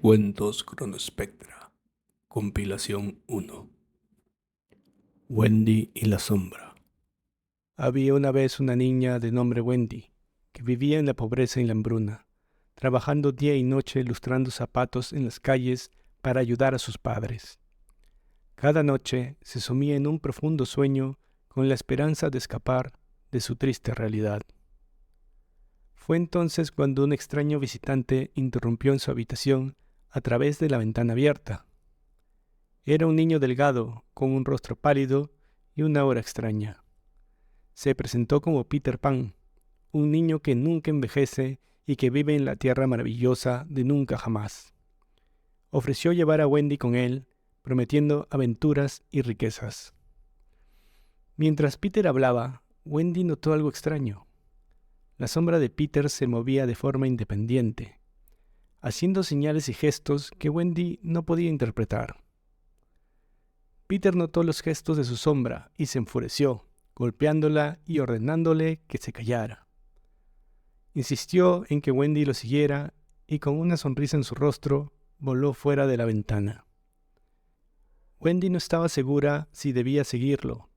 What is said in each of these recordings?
Cuentos Cronospectra, compilación 1. Wendy y la sombra. Había una vez una niña de nombre Wendy, que vivía en la pobreza y la hambruna, trabajando día y noche lustrando zapatos en las calles para ayudar a sus padres. Cada noche se sumía en un profundo sueño con la esperanza de escapar de su triste realidad. Fue entonces cuando un extraño visitante irrumpió en su habitación a través de la ventana abierta. Era un niño delgado, con un rostro pálido y una aura extraña. Se presentó como Peter Pan, un niño que nunca envejece y que vive en la tierra maravillosa de nunca jamás. Ofreció llevar a Wendy con él, prometiendo aventuras y riquezas. Mientras Peter hablaba, Wendy notó algo extraño. La sombra de Peter se movía de forma independiente, haciendo señales y gestos que Wendy no podía interpretar. Peter notó los gestos de su sombra y se enfureció, golpeándola y ordenándole que se callara. Insistió en que Wendy lo siguiera y con una sonrisa en su rostro voló fuera de la ventana. Wendy no estaba segura si debía seguirlo,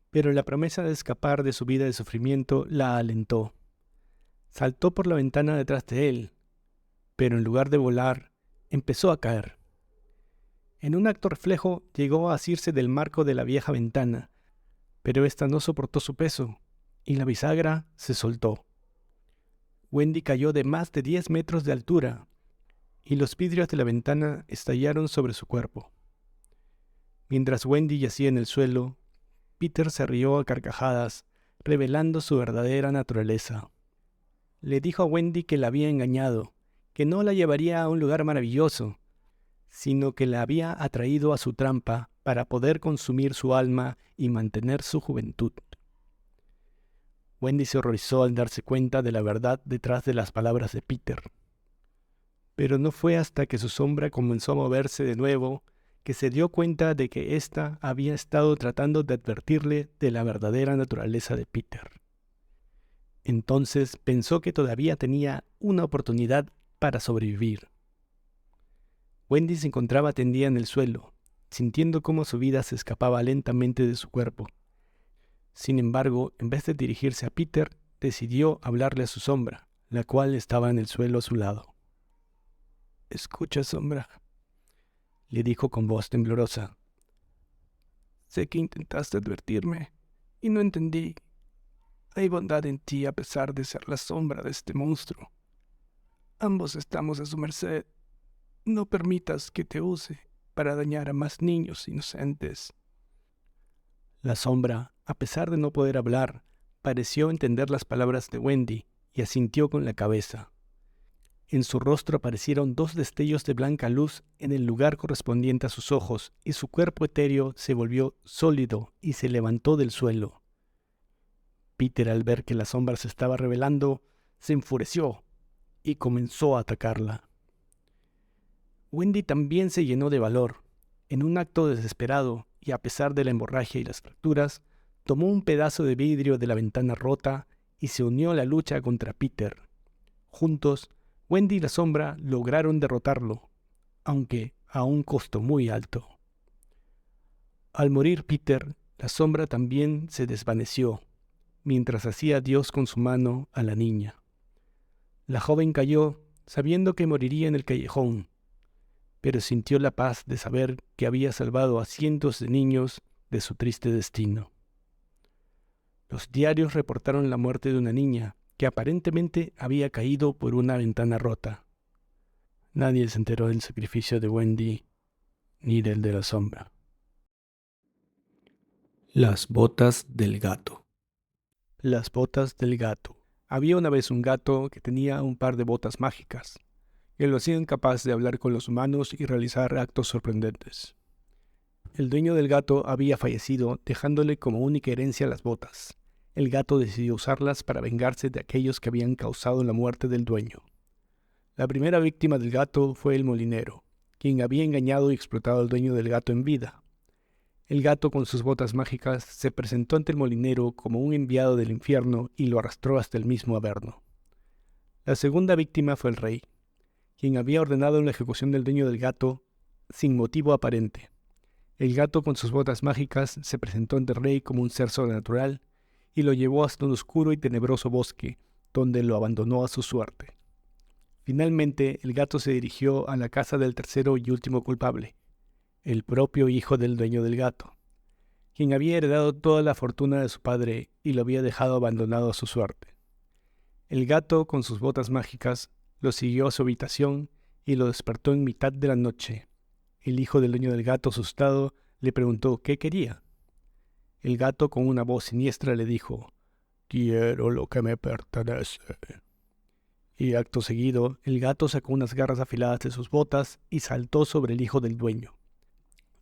pero la promesa de escapar de su vida de sufrimiento la alentó. Saltó por la ventana detrás de él, pero en lugar de volar, empezó a caer. En un acto reflejo llegó a asirse del marco de la vieja ventana, pero ésta no soportó su peso, y la bisagra se soltó. Wendy cayó de más de 10 metros de altura, y los vidrios de la ventana estallaron sobre su cuerpo. Mientras Wendy yacía en el suelo, Peter se rió a carcajadas, revelando su verdadera naturaleza. Le dijo a Wendy que la había engañado, que no la llevaría a un lugar maravilloso, sino que la había atraído a su trampa para poder consumir su alma y mantener su juventud. Wendy se horrorizó al darse cuenta de la verdad detrás de las palabras de Peter. Pero no fue hasta que su sombra comenzó a moverse de nuevo que se dio cuenta de que ésta había estado tratando de advertirle de la verdadera naturaleza de Peter. Entonces pensó que todavía tenía una oportunidad para sobrevivir. Wendy se encontraba tendida en el suelo, sintiendo cómo su vida se escapaba lentamente de su cuerpo. Sin embargo, en vez de dirigirse a Peter, decidió hablarle a su sombra, la cual estaba en el suelo a su lado. «Escucha, sombra», le dijo con voz temblorosa. «Sé que intentaste advertirme, y no entendí. Hay bondad en ti a pesar de ser la sombra de este monstruo. Ambos estamos a su merced. No permitas que te use para dañar a más niños inocentes». La sombra, a pesar de no poder hablar, pareció entender las palabras de Wendy y asintió con la cabeza. En su rostro aparecieron 2 destellos de blanca luz en el lugar correspondiente a sus ojos, y su cuerpo etéreo se volvió sólido y se levantó del suelo. Peter, al ver que la sombra se estaba revelando, se enfureció y comenzó a atacarla. Wendy también se llenó de valor. En un acto desesperado, y a pesar de la hemorragia y las fracturas, tomó un pedazo de vidrio de la ventana rota y se unió a la lucha contra Peter. Juntos, Wendy y la sombra lograron derrotarlo, aunque a un costo muy alto. Al morir Peter, la sombra también se desvaneció, mientras hacía adiós con su mano a la niña. La joven cayó, sabiendo que moriría en el callejón, pero sintió la paz de saber que había salvado a cientos de niños de su triste destino. Los diarios reportaron la muerte de una niña que aparentemente había caído por una ventana rota. Nadie se enteró del sacrificio de Wendy ni del de la sombra. Las botas del gato. Las botas del gato. Había una vez un gato que tenía un par de botas mágicas, que lo hacían capaz de hablar con los humanos y realizar actos sorprendentes. El dueño del gato había fallecido, dejándole como única herencia las botas. El gato decidió usarlas para vengarse de aquellos que habían causado la muerte del dueño. La primera víctima del gato fue el molinero, quien había engañado y explotado al dueño del gato en vida. El gato, con sus botas mágicas, se presentó ante el molinero como un enviado del infierno y lo arrastró hasta el mismo Averno. La segunda víctima fue el rey, quien había ordenado la ejecución del dueño del gato sin motivo aparente. El gato con sus botas mágicas se presentó ante el rey como un ser sobrenatural y lo llevó hasta un oscuro y tenebroso bosque, donde lo abandonó a su suerte. Finalmente, el gato se dirigió a la casa del tercero y último culpable, el propio hijo del dueño del gato, quien había heredado toda la fortuna de su padre y lo había dejado abandonado a su suerte. El gato, con sus botas mágicas, lo siguió a su habitación y lo despertó en mitad de la noche. El hijo del dueño del gato, asustado, le preguntó qué quería. El gato, con una voz siniestra, le dijo: «Quiero lo que me pertenece». Y acto seguido, el gato sacó unas garras afiladas de sus botas y saltó sobre el hijo del dueño.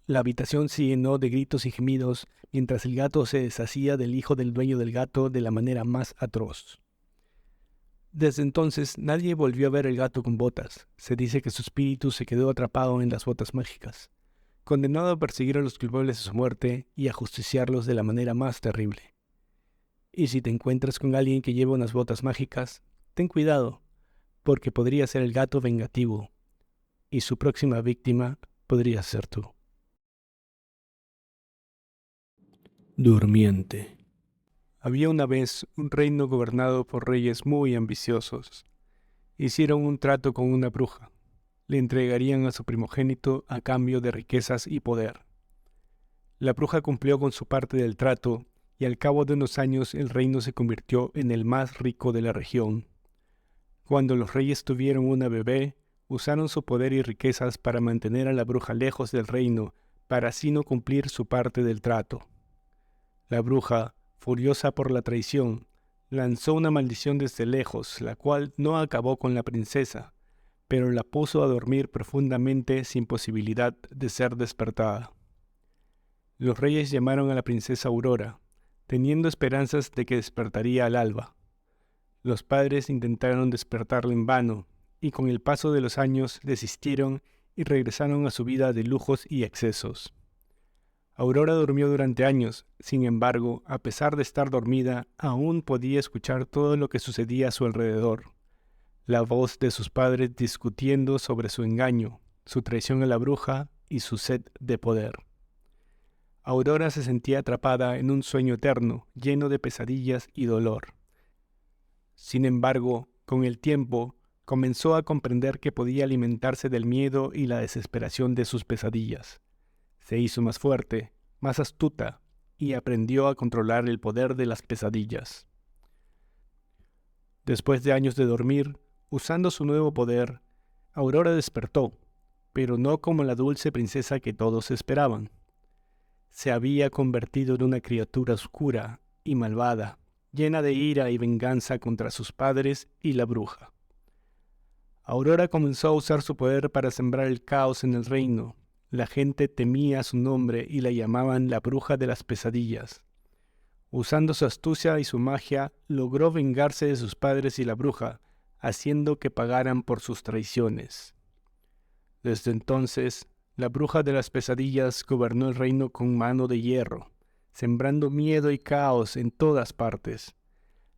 La habitación se llenó de gritos y gemidos mientras el gato se deshacía del hijo del dueño del gato de la manera más atroz. Desde entonces nadie volvió a ver el gato con botas. Se dice que su espíritu se quedó atrapado en las botas mágicas, condenado a perseguir a los culpables de su muerte y a justiciarlos de la manera más terrible. Y si te encuentras con alguien que lleva unas botas mágicas, ten cuidado, porque podría ser el gato vengativo, y su próxima víctima podría ser tú. Durmiente. Había una vez un reino gobernado por reyes muy ambiciosos. Hicieron un trato con una bruja. Le entregarían a su primogénito a cambio de riquezas y poder. La bruja cumplió con su parte del trato y al cabo de unos años el reino se convirtió en el más rico de la región. Cuando los reyes tuvieron una bebé, usaron su poder y riquezas para mantener a la bruja lejos del reino, para así no cumplir su parte del trato. La bruja, furiosa por la traición, lanzó una maldición desde lejos, la cual no acabó con la princesa, pero la puso a dormir profundamente sin posibilidad de ser despertada. Los reyes llamaron a la princesa Aurora, teniendo esperanzas de que despertaría al alba. Los padres intentaron despertarla en vano, y con el paso de los años desistieron y regresaron a su vida de lujos y excesos. Aurora durmió durante años, sin embargo, a pesar de estar dormida, aún podía escuchar todo lo que sucedía a su alrededor. La voz de sus padres discutiendo sobre su engaño, su traición a la bruja y su sed de poder. Aurora se sentía atrapada en un sueño eterno, lleno de pesadillas y dolor. Sin embargo, con el tiempo, comenzó a comprender que podía alimentarse del miedo y la desesperación de sus pesadillas. Se hizo más fuerte, más astuta, y aprendió a controlar el poder de las pesadillas. Después de años de dormir, usando su nuevo poder, Aurora despertó, pero no como la dulce princesa que todos esperaban. Se había convertido en una criatura oscura y malvada, llena de ira y venganza contra sus padres y la bruja. Aurora comenzó a usar su poder para sembrar el caos en el reino. La gente temía su nombre y la llamaban la bruja de las pesadillas. Usando su astucia y su magia, logró vengarse de sus padres y la bruja, haciendo que pagaran por sus traiciones. Desde entonces, la bruja de las pesadillas gobernó el reino con mano de hierro, sembrando miedo y caos en todas partes.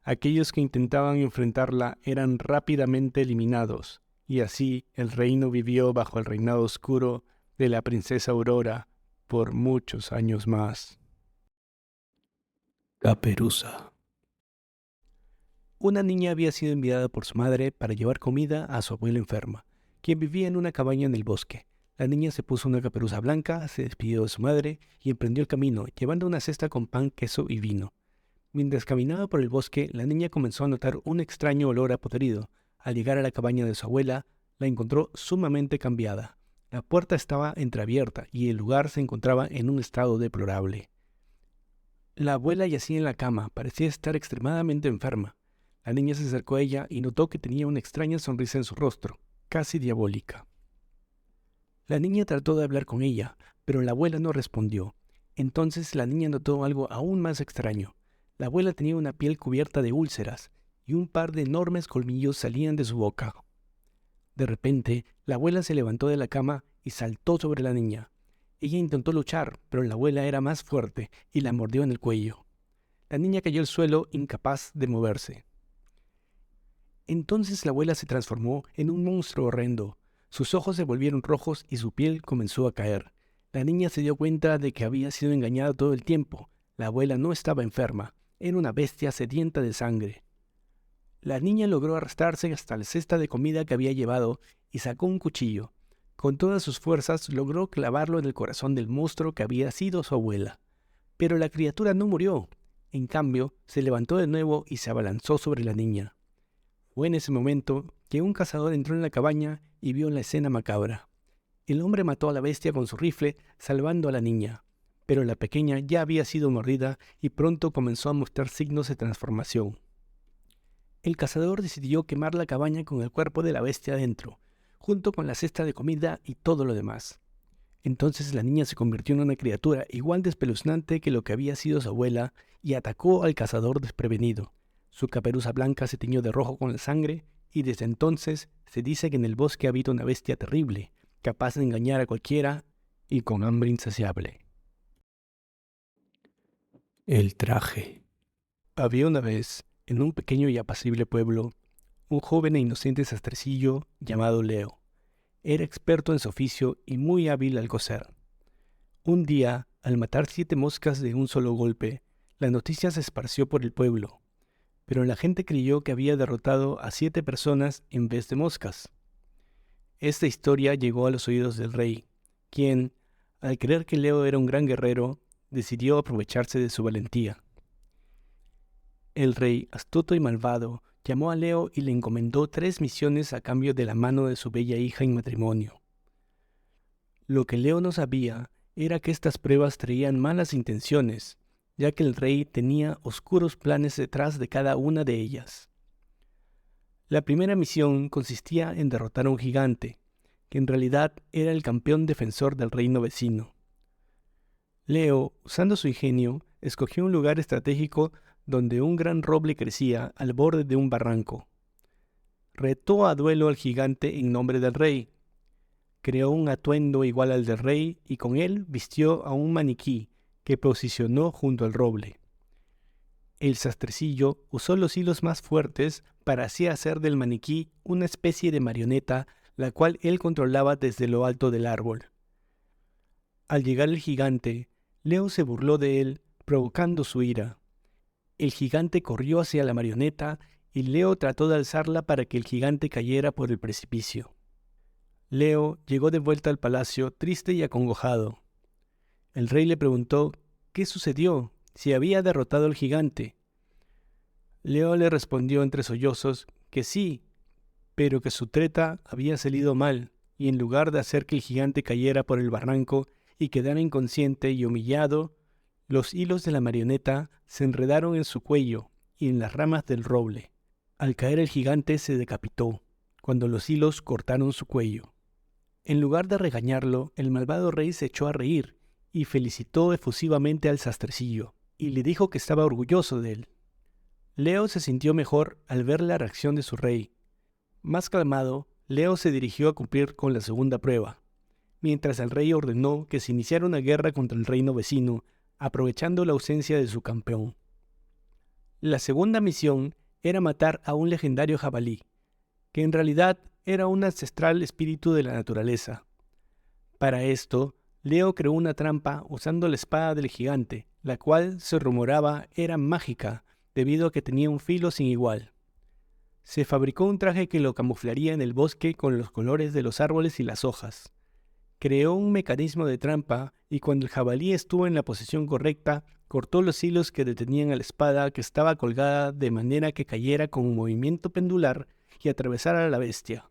Aquellos que intentaban enfrentarla eran rápidamente eliminados, y así el reino vivió bajo el reinado oscuro de la princesa Aurora por muchos años más. Caperuza. Una niña había sido enviada por su madre para llevar comida a su abuela enferma, quien vivía en una cabaña en el bosque. La niña se puso una caperuza blanca, se despidió de su madre y emprendió el camino, llevando una cesta con pan, queso y vino. Mientras caminaba por el bosque, la niña comenzó a notar un extraño olor a podrido. Al llegar a la cabaña de su abuela, la encontró sumamente cambiada. La puerta estaba entreabierta y el lugar se encontraba en un estado deplorable. La abuela yacía en la cama, parecía estar extremadamente enferma. La niña se acercó a ella y notó que tenía una extraña sonrisa en su rostro, casi diabólica. La niña trató de hablar con ella, pero la abuela no respondió. Entonces la niña notó algo aún más extraño. La abuela tenía una piel cubierta de úlceras y un par de enormes colmillos salían de su boca. De repente, la abuela se levantó de la cama y saltó sobre la niña. Ella intentó luchar, pero la abuela era más fuerte y la mordió en el cuello. La niña cayó al suelo incapaz de moverse. Entonces la abuela se transformó en un monstruo horrendo. Sus ojos se volvieron rojos y su piel comenzó a caer. La niña se dio cuenta de que había sido engañada todo el tiempo. La abuela no estaba enferma, era una bestia sedienta de sangre. La niña logró arrastrarse hasta la cesta de comida que había llevado y sacó un cuchillo. Con todas sus fuerzas logró clavarlo en el corazón del monstruo que había sido su abuela. Pero la criatura no murió. En cambio, se levantó de nuevo y se abalanzó sobre la niña. Fue en ese momento que un cazador entró en la cabaña y vio la escena macabra. El hombre mató a la bestia con su rifle, salvando a la niña. Pero la pequeña ya había sido mordida y pronto comenzó a mostrar signos de transformación. El cazador decidió quemar la cabaña con el cuerpo de la bestia dentro, junto con la cesta de comida y todo lo demás. Entonces la niña se convirtió en una criatura igual de espeluznante que lo que había sido su abuela y atacó al cazador desprevenido. Su caperuza blanca se tiñó de rojo con la sangre y desde entonces se dice que en el bosque habita una bestia terrible, capaz de engañar a cualquiera y con hambre insaciable. El traje. Había una vez, en un pequeño y apacible pueblo, un joven e inocente sastrecillo llamado Leo. Era experto en su oficio y muy hábil al coser. Un día, al matar 7 moscas de un solo golpe, la noticia se esparció por el pueblo, pero la gente creyó que había derrotado a 7 personas en vez de moscas. Esta historia llegó a los oídos del rey, quien, al creer que Leo era un gran guerrero, decidió aprovecharse de su valentía. El rey, astuto y malvado, llamó a Leo y le encomendó 3 misiones a cambio de la mano de su bella hija en matrimonio. Lo que Leo no sabía era que estas pruebas traían malas intenciones, ya que el rey tenía oscuros planes detrás de cada una de ellas. La primera misión consistía en derrotar a un gigante, que en realidad era el campeón defensor del reino vecino. Leo, usando su ingenio, escogió un lugar estratégico donde un gran roble crecía al borde de un barranco. Retó a duelo al gigante en nombre del rey. Creó un atuendo igual al del rey y con él vistió a un maniquí que posicionó junto al roble. El sastrecillo usó los hilos más fuertes para así hacer del maniquí una especie de marioneta, la cual él controlaba desde lo alto del árbol. Al llegar el gigante, Leo se burló de él, provocando su ira. El gigante corrió hacia la marioneta y Leo trató de alzarla para que el gigante cayera por el precipicio. Leo llegó de vuelta al palacio triste y acongojado. El rey le preguntó qué sucedió, si había derrotado al gigante. Leo le respondió entre sollozos que sí, pero que su treta había salido mal, y en lugar de hacer que el gigante cayera por el barranco y quedara inconsciente y humillado, los hilos de la marioneta se enredaron en su cuello y en las ramas del roble. Al caer el gigante se decapitó, cuando los hilos cortaron su cuello. En lugar de regañarlo, el malvado rey se echó a reír y felicitó efusivamente al sastrecillo, y le dijo que estaba orgulloso de él. Leo se sintió mejor al ver la reacción de su rey. Más calmado, Leo se dirigió a cumplir con la segunda prueba, mientras el rey ordenó que se iniciara una guerra contra el reino vecino, aprovechando la ausencia de su campeón. La segunda misión era matar a un legendario jabalí, que en realidad era un ancestral espíritu de la naturaleza. Para esto, Leo creó una trampa usando la espada del gigante, la cual se rumoraba era mágica debido a que tenía un filo sin igual. Se fabricó un traje que lo camuflaría en el bosque con los colores de los árboles y las hojas. Creó un mecanismo de trampa y cuando el jabalí estuvo en la posición correcta, cortó los hilos que detenían a la espada que estaba colgada de manera que cayera con un movimiento pendular y atravesara a la bestia.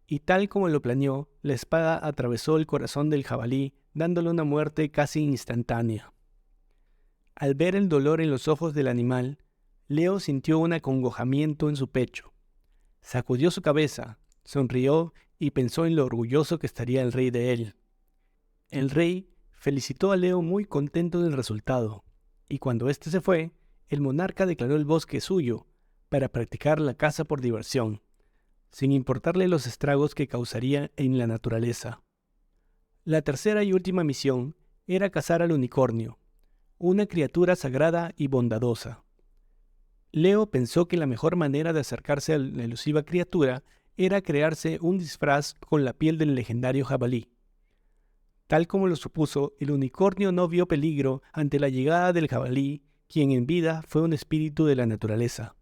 Y tal como lo planeó, la espada atravesó el corazón del jabalí, dándole una muerte casi instantánea. Al ver el dolor en los ojos del animal, Leo sintió un acongojamiento en su pecho. Sacudió su cabeza, sonrió y pensó en lo orgulloso que estaría el rey de él. El rey felicitó a Leo muy contento del resultado, y cuando éste se fue, el monarca declaró el bosque suyo para practicar la caza por diversión, sin importarle los estragos que causaría en la naturaleza. La tercera y última misión era cazar al unicornio, una criatura sagrada y bondadosa. Leo pensó que la mejor manera de acercarse a la elusiva criatura era crearse un disfraz con la piel del legendario jabalí. Tal como lo supuso, el unicornio no vio peligro ante la llegada del jabalí, quien en vida fue un espíritu de la naturaleza.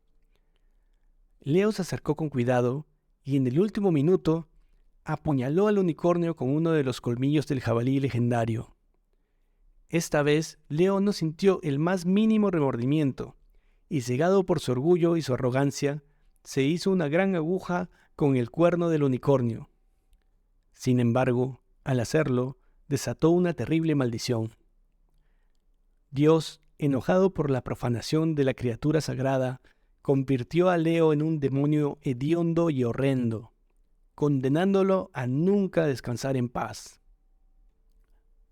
Leo se acercó con cuidado y en el último minuto apuñaló al unicornio con uno de los colmillos del jabalí legendario. Esta vez, Leo no sintió el más mínimo remordimiento, y cegado por su orgullo y su arrogancia, se hizo una gran aguja con el cuerno del unicornio. Sin embargo, al hacerlo, desató una terrible maldición. Dios, enojado por la profanación de la criatura sagrada, convirtió a Leo en un demonio hediondo y horrendo, condenándolo a nunca descansar en paz.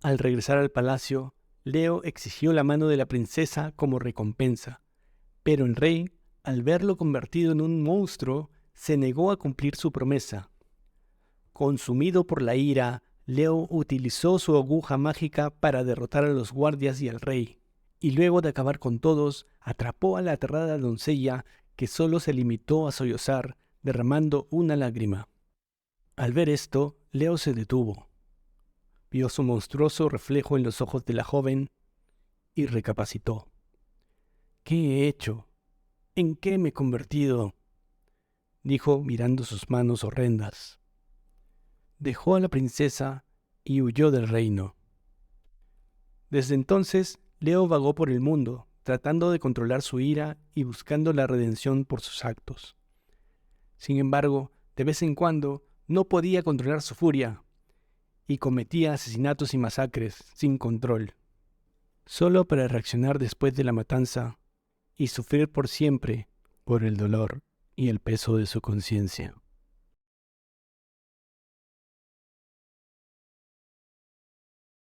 Al regresar al palacio, Leo exigió la mano de la princesa como recompensa, pero el rey, al verlo convertido en un monstruo, se negó a cumplir su promesa. Consumido por la ira, Leo utilizó su aguja mágica para derrotar a los guardias y al rey, y luego de acabar con todos, atrapó a la aterrada doncella que solo se limitó a sollozar, derramando una lágrima. Al ver esto, Leo se detuvo. Vio su monstruoso reflejo en los ojos de la joven y recapacitó. ¿Qué he hecho? ¿En qué me he convertido?, dijo mirando sus manos horrendas. Dejó a la princesa y huyó del reino. Desde entonces, Leo vagó por el mundo, tratando de controlar su ira y buscando la redención por sus actos. Sin embargo, de vez en cuando, no podía controlar su furia y cometía asesinatos y masacres sin control, solo para reaccionar después de la matanza y sufrir por siempre por el dolor y el peso de su conciencia.